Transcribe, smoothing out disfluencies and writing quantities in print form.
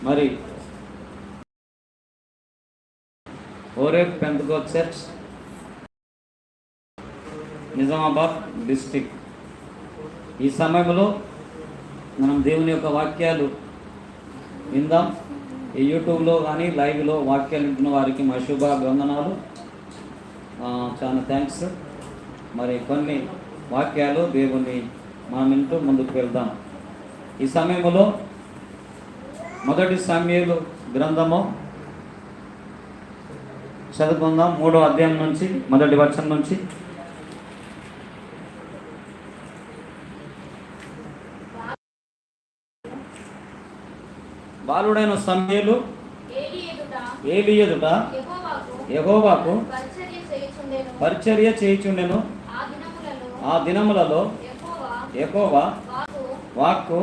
మరి ఓరేఫ్ పెంతకోస్త్ church, Nizamabad district. ఈ సమయంలో మనం దేవుని యొక్క వాక్యాలు విందాం. ఈ యూట్యూబ్లో కానీ లైవ్లో వాక్యాలు వింటున్న వారికి మా శుభాభివందనాలు. చాలా థ్యాంక్స్. మరి కొన్ని వాక్యాలు దేవుని మనం వింటూ ముందుకు వెళ్దాం. ఈ సమయంలో మొదటి సమూయేలు గ్రంథము చదువుకుందాం. 3వ అధ్యాయం నుంచి మొదటి వచనం నుంచి. బాలుడైన సమూయేలు ఏలీ ఎదుట యెహోవాకు పరిచర్య చేయుచుండెను. ఆ దినములలో యెహోవా వాక్కు